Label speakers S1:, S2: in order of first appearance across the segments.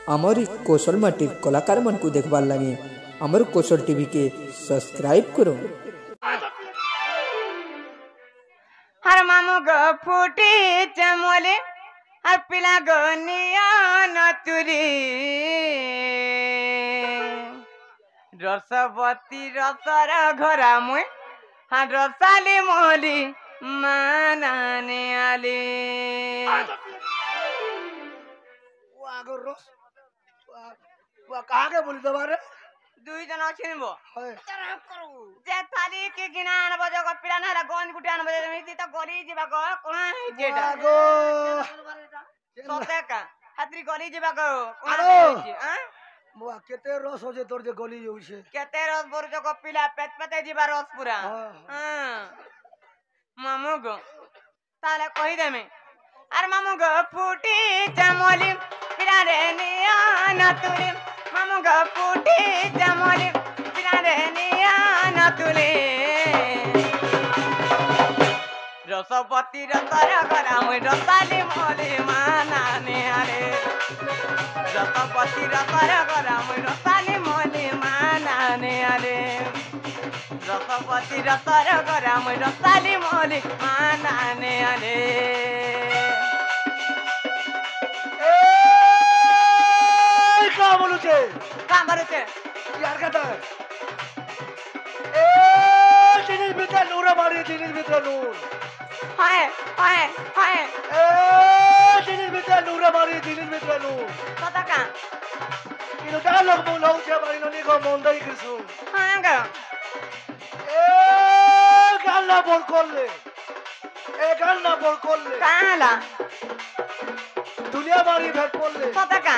S1: आमर कौशल माटिर कलाकार मन को देखबार लगे आमर कौशल टीवी के सब्सक्राइब करो।
S2: हर मामू गो फूटी चमोले हर पिला गो नियान तुरी रसवती रसर घरा मुई हाँ रसाली मोली मानाने आली
S3: कहाँ के बोली दोबारा
S2: दुई जन छिनबो जे थाली के गिनान बजे को पिला ना गन गुटान बजे मिति त गरी जिबा को कोना जेटा सोते का हात्री गरी जिबा को कोना हां
S3: मुआ केते रस हो जे तोर जे गली होई छे
S2: केते रस बोर जो को पिला पेट पेटे जिबा रस पूरा हां मामू गो ताले कहि देमे अरे मामू गो फूटी चमोली पिला रे नियान तुरी मामू गो फूटी चमोली पिला रे नियान तुरी रसवती रतर गरा मुई रसाली मोली मानाने आरे रसवती रतर गरा मुई रसाली मोली मानाने आरे रसवती रतर गरा मुई रसाली मोली मानाने आरे
S3: का बोलू छे यार का जिनिस भीतर नूर मारी जिनिस भीतर नूर
S2: हाय हाय हाय
S3: जिनिस भीतर नूर मारी जिनिस भीतर नूर
S2: कता का
S3: इनो ता लोग बोलौ छे मारी ननी को मंदई किसु
S2: हां गा
S3: गाल्ला बोल करले गाल्ला बोल करले
S2: काला
S3: दुनिया मारी भेट पड़ले
S2: कता का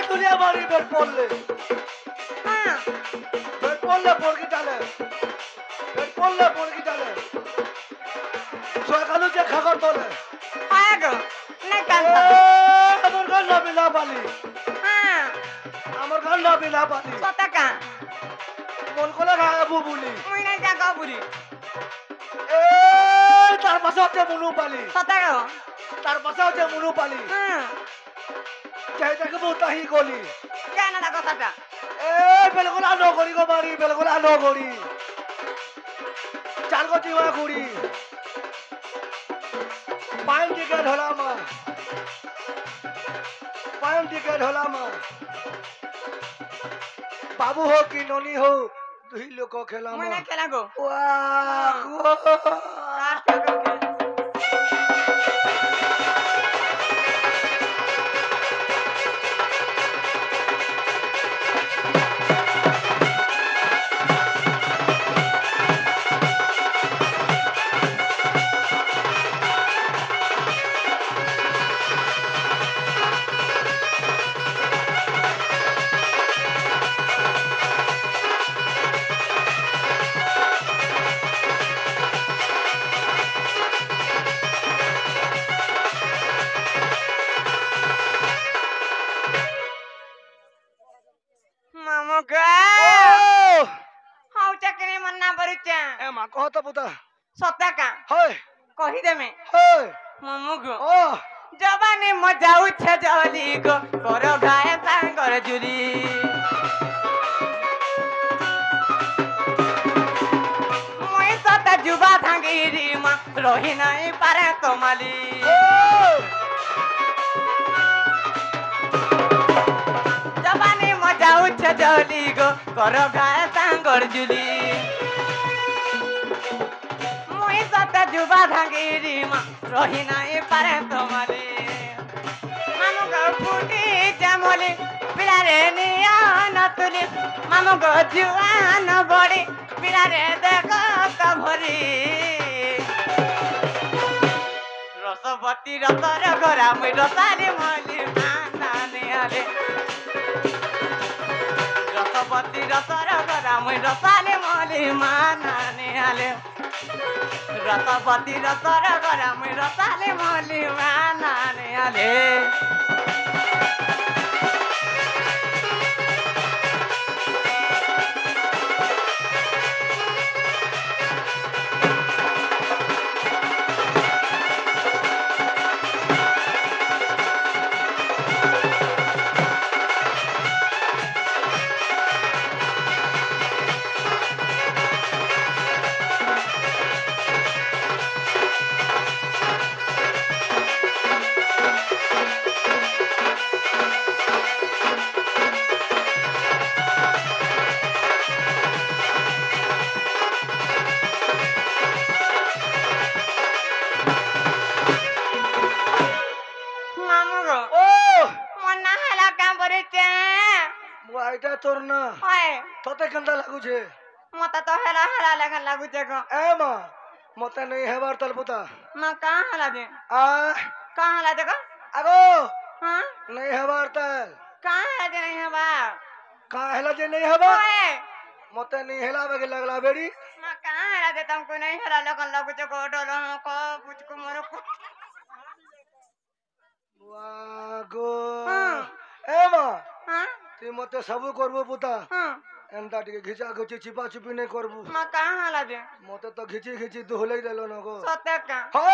S3: दुनिया मारी भेट पड़ले
S2: हां
S3: भेट पड़ले पड़की डाले भेट पड़ले पड़की डाले सकालू जे खबर तोले
S2: हाय गो नै कांता
S3: हमर गल्ला बिला बाली
S2: हां
S3: हमर गल्ला बिला बाली
S2: कता का
S3: बोल कोला गाबू बुली
S2: मुई नै जा गबुरी
S3: तार पाछे मुनु पाली
S2: कता गो
S3: तार पाछे मुनु पाली
S2: हां
S3: चाहे ताके बोताही गली
S2: কেন না কথাটা
S3: বেলগোলা নগরী গো বাড়ি বেলগোলা নগরী চাল গো দিওয়া গুড়ি পায়ন টিকেট হলামা পায়ন টিকেট হলামা বাবু হো কি ননি হো দুই লোক খেলামা
S2: মুই না খেলা গো
S3: कहता पुता
S2: सत्ता का
S3: होय
S2: कहि देमे
S3: होय
S2: मामू गो
S3: ओ
S2: जवानी मजा उठे जली गो करो गाय सांगर जुली मोई सता जुबा थांगीरी मा रही नहीं पारे कमाली जवानी मजा उठे जली गो करो गाय सांगर जुली जुबा धांगीरी मा रही नहीं पारे तुम्हारे मामू गो फूटी जमोली पिला रे नियान तुली मामू गो जुआन बड़ी पिला रे देखो कभरी रसवती रतर घरा मुई रसाली मोली मानाने आले रसवती रतर घरा मुई रसाली मोली मानाने आले रसवती रतर घरा मुई रसाली मोली मानाने आले মামু গো
S3: ও
S2: মন না হেলা কাম করিছে
S3: এইটা তোর না
S2: হয়
S3: তোতে কেনতা লাগুছে
S2: মতে তো হেলা হেলা লেখা লাগুছে গো
S3: এ মা মতে নেই হেবার তাল পুতা
S2: মা কাঁ হেলা দে
S3: আ
S2: কাঁ হেলা দে গো
S3: আগো
S2: হ্যাঁ
S3: नहीं हेबार ताल
S2: कां हेला दे नहीं हवा
S3: का हेला जे नहीं हेबा
S2: ओए
S3: मते नहीं हेला बगे लगला बेड़ी
S2: मां कां हेला दे तुमको नहीं हेला लगन लगुचे को डोलो को पुचको मोरो को
S3: वागो
S2: हां
S3: ए मा
S2: हां
S3: ती मते सबु करबो पुता
S2: हां
S3: एंता टिके घिचा घिची छिपा छिपी नहीं करबू
S2: मां कां हेला दे
S3: मते तो घिची घिची दुहले देलो न गो
S2: सत्य का
S3: हाय